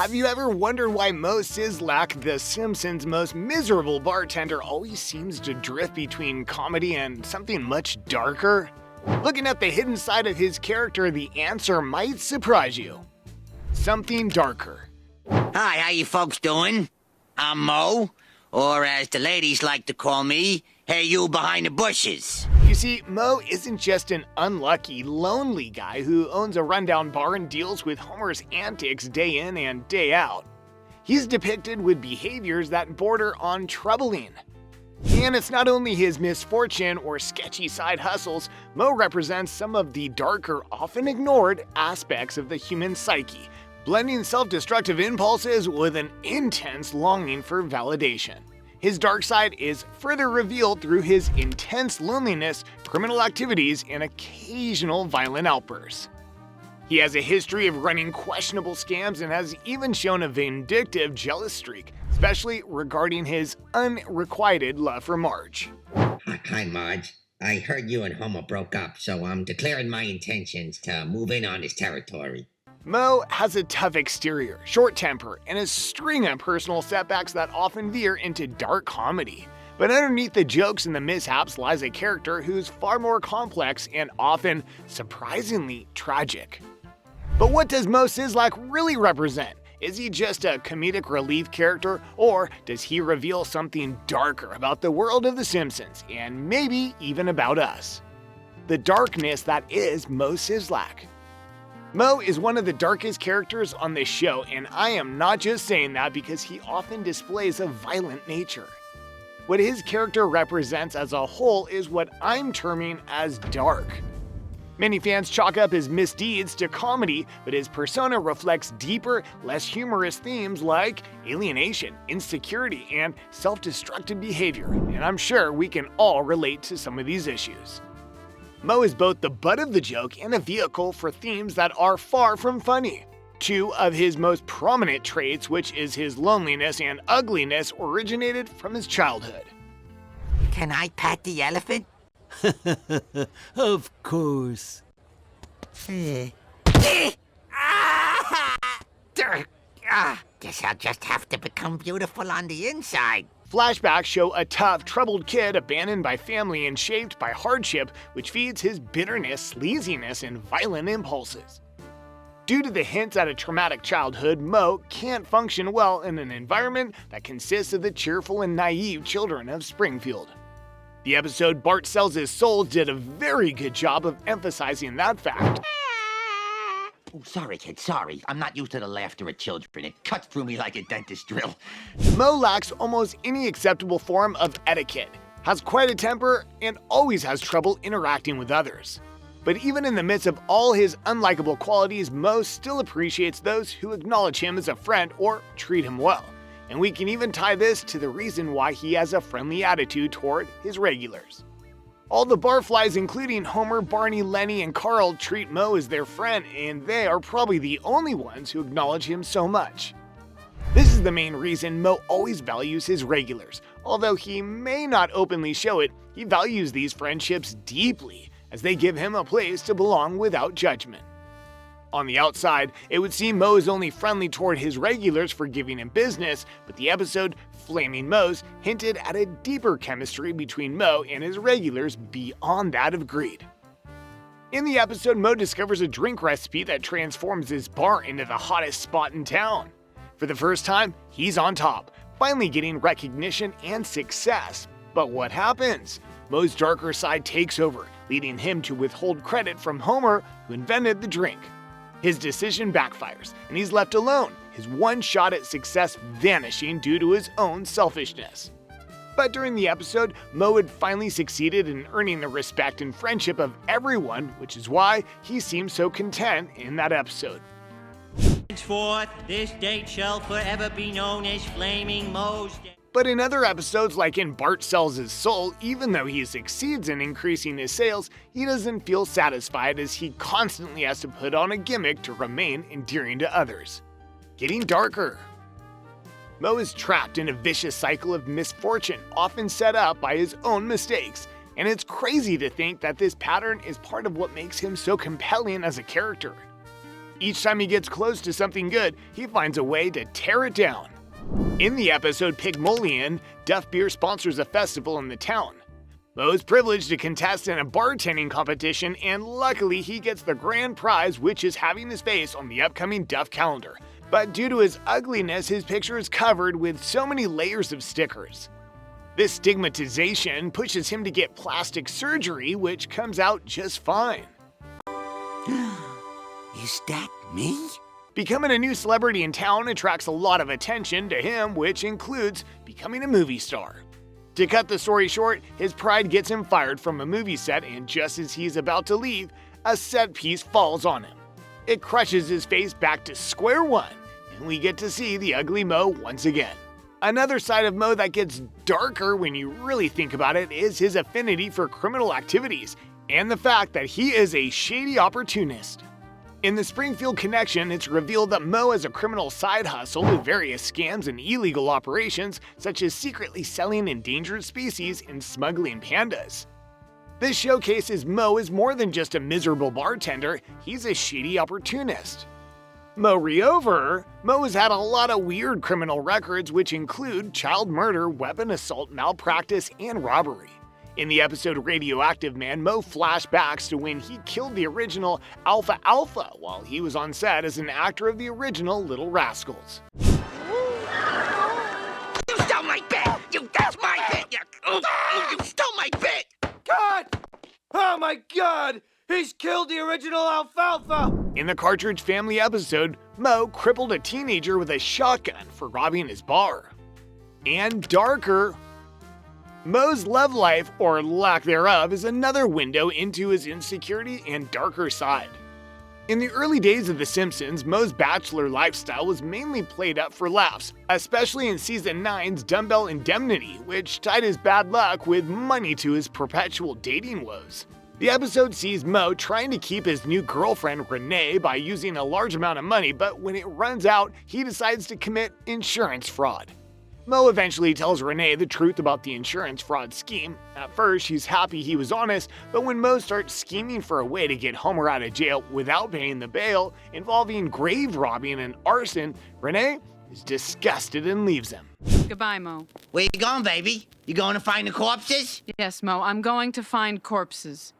Have you ever wondered why Moe Szyslak, the Simpsons' most miserable bartender, always seems to drift between comedy and something much darker? Looking at the hidden side of his character, the answer might surprise you. Something darker. Hi, how you folks doing? I'm Moe, or as the ladies like to call me, hey you behind the bushes. You see, Moe isn't just an unlucky, lonely guy who owns a rundown bar and deals with Homer's antics day in and day out. He's depicted with behaviors that border on troubling. And it's not only his misfortune or sketchy side hustles, Moe represents some of the darker, often ignored aspects of the human psyche, blending self-destructive impulses with an intense longing for validation. His dark side is further revealed through his intense loneliness, criminal activities, and occasional violent outbursts. He has a history of running questionable scams and has even shown a vindictive, jealous streak, especially regarding his unrequited love for Marge. Hi, Marge. I heard you and Homer broke up, so I'm declaring my intentions to move in on his territory. Moe has a tough exterior, short temper, and a string of personal setbacks that often veer into dark comedy. But underneath the jokes and the mishaps lies a character who's far more complex and often surprisingly tragic. But what does Moe Szyslak really represent? Is he just a comedic relief character, or does he reveal something darker about the world of The Simpsons, and maybe even about us? The darkness that is Moe Szyslak. Moe is one of the darkest characters on this show, and I am not just saying that because he often displays a violent nature. What his character represents as a whole is what I'm terming as dark. Many fans chalk up his misdeeds to comedy, but his persona reflects deeper, less humorous themes like alienation, insecurity, and self-destructive behavior, and I'm sure we can all relate to some of these issues. Moe is both the butt of the joke and a vehicle for themes that are far from funny. Two of his most prominent traits, which is his loneliness and ugliness, originated from his childhood. Can I pat the elephant? Of course. Guess I'll just have to become beautiful on the inside. Flashbacks show a tough, troubled kid abandoned by family and shaped by hardship, which feeds his bitterness, sleaziness, and violent impulses. Due to the hints at a traumatic childhood, Moe can't function well in an environment that consists of the cheerful and naive children of Springfield. The episode Bart Sells His Soul did a very good job of emphasizing that fact. Oh, sorry, kid, sorry. I'm not used to the laughter of children. It cuts through me like a dentist drill. Moe lacks almost any acceptable form of etiquette, has quite a temper, and always has trouble interacting with others. But even in the midst of all his unlikable qualities, Moe still appreciates those who acknowledge him as a friend or treat him well. And we can even tie this to the reason why he has a friendly attitude toward his regulars. All the barflies, including Homer, Barney, Lenny, and Carl, treat Moe as their friend, and they are probably the only ones who acknowledge him so much. This is the main reason Moe always values his regulars. Although he may not openly show it, he values these friendships deeply, as they give him a place to belong without judgment. On the outside, it would seem Moe is only friendly toward his regulars for giving him business, but the episode Flaming Moe's hinted at a deeper chemistry between Moe and his regulars beyond that of greed. In the episode, Moe discovers a drink recipe that transforms his bar into the hottest spot in town. For the first time, he's on top, finally getting recognition and success. But what happens? Moe's darker side takes over, leading him to withhold credit from Homer, who invented the drink. His decision backfires, and he's left alone, his one shot at success vanishing due to his own selfishness. But during the episode, Moe had finally succeeded in earning the respect and friendship of everyone, which is why he seems so content in that episode. Henceforth, this date shall forever be known as Flaming Moe's Day. But in other episodes, like in Bart Sells His Soul, even though he succeeds in increasing his sales, he doesn't feel satisfied as he constantly has to put on a gimmick to remain endearing to others. Getting darker. Moe is trapped in a vicious cycle of misfortune, often set up by his own mistakes, and it's crazy to think that this pattern is part of what makes him so compelling as a character. Each time he gets close to something good, he finds a way to tear it down. In the episode Pygmalion, Duff Beer sponsors a festival in the town. Moe's privileged to contest in a bartending competition, and luckily he gets the grand prize, which is having his face on the upcoming Duff calendar. But due to his ugliness, his picture is covered with so many layers of stickers. This stigmatization pushes him to get plastic surgery, which comes out just fine. Is that me? Becoming a new celebrity in town attracts a lot of attention to him, which includes becoming a movie star. To cut the story short, his pride gets him fired from a movie set, and just as he's about to leave, a set piece falls on him. It crushes his face back to square one, and we get to see the ugly Moe once again. Another side of Moe that gets darker when you really think about it is his affinity for criminal activities, and the fact that he is a shady opportunist. In the Springfield Connection, it's revealed that Moe has a criminal side hustle with various scams and illegal operations, such as secretly selling endangered species and smuggling pandas. This showcases Moe is more than just a miserable bartender, he's a shady opportunist. Moreover, Moe has had a lot of weird criminal records, which include child murder, weapon assault, malpractice, and robbery. In the episode Radioactive Man, Moe flashbacks to when he killed the original Alpha Alpha while he was on set as an actor of the original Little Rascals. You stole my bit! That's my bit! You stole my bit! God! Oh my God! He's killed the original Alfalfa! In the Cartridge Family episode, Moe crippled a teenager with a shotgun for robbing his bar. And darker, Moe's love life, or lack thereof, is another window into his insecurity and darker side. In the early days of The Simpsons, Moe's bachelor lifestyle was mainly played up for laughs, especially in Season 9's Dumbbell Indemnity, which tied his bad luck with money to his perpetual dating woes. The episode sees Moe trying to keep his new girlfriend Renee by using a large amount of money, but when it runs out, he decides to commit insurance fraud. Moe eventually tells Renee the truth about the insurance fraud scheme. At first, she's happy he was honest, but when Moe starts scheming for a way to get Homer out of jail without paying the bail, involving grave robbing and arson, Renee is disgusted and leaves him. Goodbye, Moe. Where you going, baby? You going to find the corpses? Yes, Moe, I'm going to find corpses.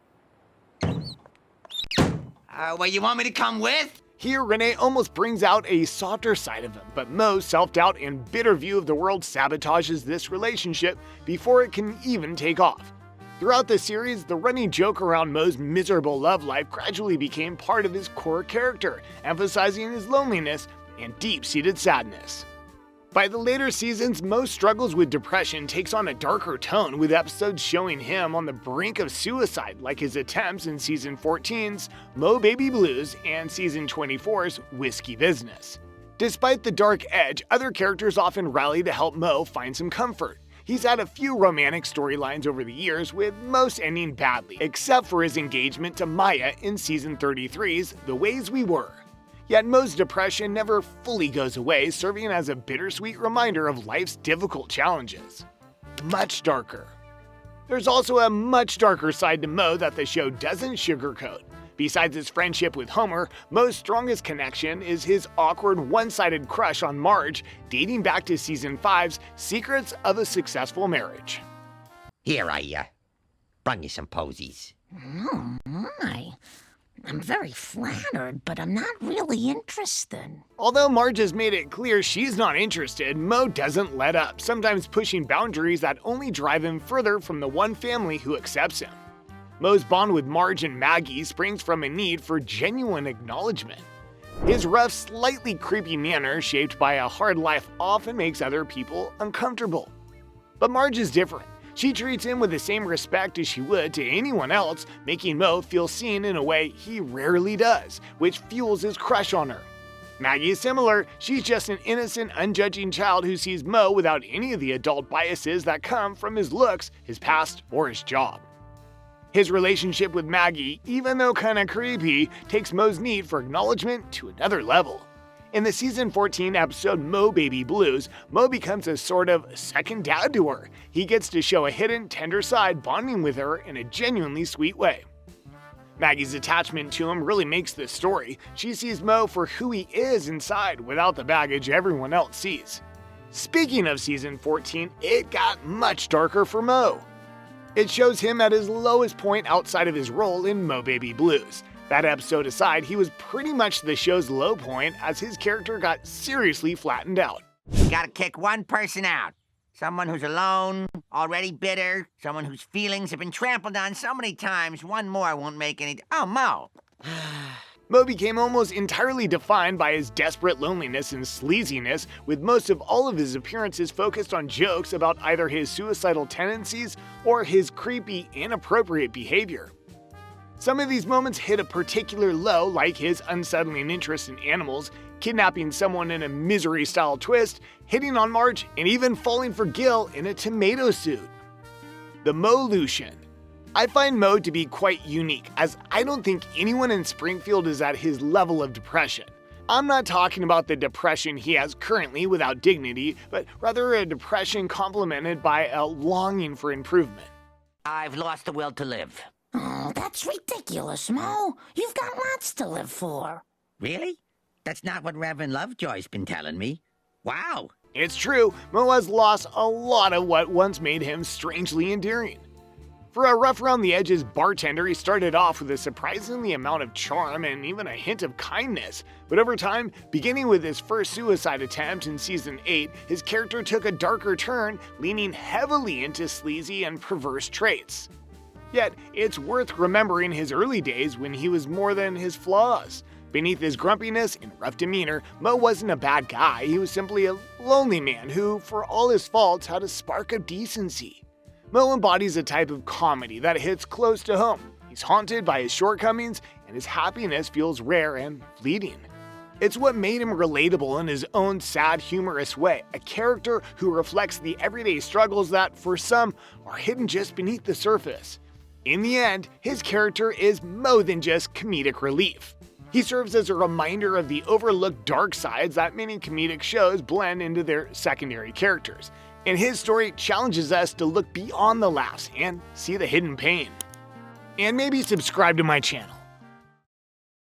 Well, you want me to come with? Here, Renee almost brings out a softer side of him, but Moe's self-doubt and bitter view of the world sabotages this relationship before it can even take off. Throughout the series, the running joke around Moe's miserable love life gradually became part of his core character, emphasizing his loneliness and deep-seated sadness. By the later seasons, Moe's struggles with depression takes on a darker tone, with episodes showing him on the brink of suicide, like his attempts in Season 14's Moe Baby Blues and Season 24's Whiskey Business. Despite the dark edge, other characters often rally to help Moe find some comfort. He's had a few romantic storylines over the years, with most ending badly, except for his engagement to Maya in Season 33's The Ways We Were. Yet Moe's depression never fully goes away, serving as a bittersweet reminder of life's difficult challenges. Much darker. There's also a much darker side to Moe that the show doesn't sugarcoat. Besides his friendship with Homer, Moe's strongest connection is his awkward one-sided crush on Marge, dating back to Season 5's Secrets of a Successful Marriage. Here, I brought you some posies. Oh, my. I'm very flattered, but I'm not really interested. Although Marge has made it clear she's not interested, Moe doesn't let up, sometimes pushing boundaries that only drive him further from the one family who accepts him. Moe's bond with Marge and Maggie springs from a need for genuine acknowledgement. His rough, slightly creepy manner, shaped by a hard life, often makes other people uncomfortable. But Marge is different. She treats him with the same respect as she would to anyone else, making Moe feel seen in a way he rarely does, which fuels his crush on her. Maggie is similar. She's just an innocent, unjudging child who sees Moe without any of the adult biases that come from his looks, his past, or his job. His relationship with Maggie, even though kinda creepy, takes Moe's need for acknowledgement to another level. In the Season 14 episode Moe Baby Blues, Moe becomes a sort of second dad to her. He gets to show a hidden, tender side, bonding with her in a genuinely sweet way. Maggie's attachment to him really makes this story. She sees Moe for who he is inside, without the baggage everyone else sees. Speaking of season 14, it got much darker for Moe. It shows him at his lowest point outside of his role in Mo Baby Blues. That episode aside, he was pretty much the show's low point as his character got seriously flattened out. Gotta kick one person out. Someone who's alone, already bitter, someone whose feelings have been trampled on so many times, one more won't make any... Oh, Mo. Moe became almost entirely defined by his desperate loneliness and sleaziness, with most of all of his appearances focused on jokes about either his suicidal tendencies or his creepy, inappropriate behavior. Some of these moments hit a particular low, like his unsettling interest in animals, kidnapping someone in a Misery-style twist, hitting on Marge, and even falling for Gil in a tomato suit. The Mo-lution. I find Moe to be quite unique, as I don't think anyone in Springfield is at his level of depression. I'm not talking about the depression he has currently without dignity, but rather a depression complemented by a longing for improvement. I've lost the will to live. Oh, that's ridiculous, Mo. You've got lots to live for. Really? That's not what Reverend Lovejoy's been telling me. Wow. It's true, Moe has lost a lot of what once made him strangely endearing. For a rough-around-the-edges bartender, he started off with a surprisingly amount of charm and even a hint of kindness. But over time, beginning with his first suicide attempt in Season 8, his character took a darker turn, leaning heavily into sleazy and perverse traits. Yet, it's worth remembering his early days when he was more than his flaws. Beneath his grumpiness and rough demeanor, Moe wasn't a bad guy, he was simply a lonely man who, for all his faults, had a spark of decency. Moe embodies a type of comedy that hits close to home. He's haunted by his shortcomings, and his happiness feels rare and fleeting. It's what made him relatable in his own sad, humorous way, a character who reflects the everyday struggles that, for some, are hidden just beneath the surface. In the end, his character is more than just comedic relief. He serves as a reminder of the overlooked dark sides that many comedic shows blend into their secondary characters. And his story challenges us to look beyond the laughs and see the hidden pain. And maybe subscribe to my channel.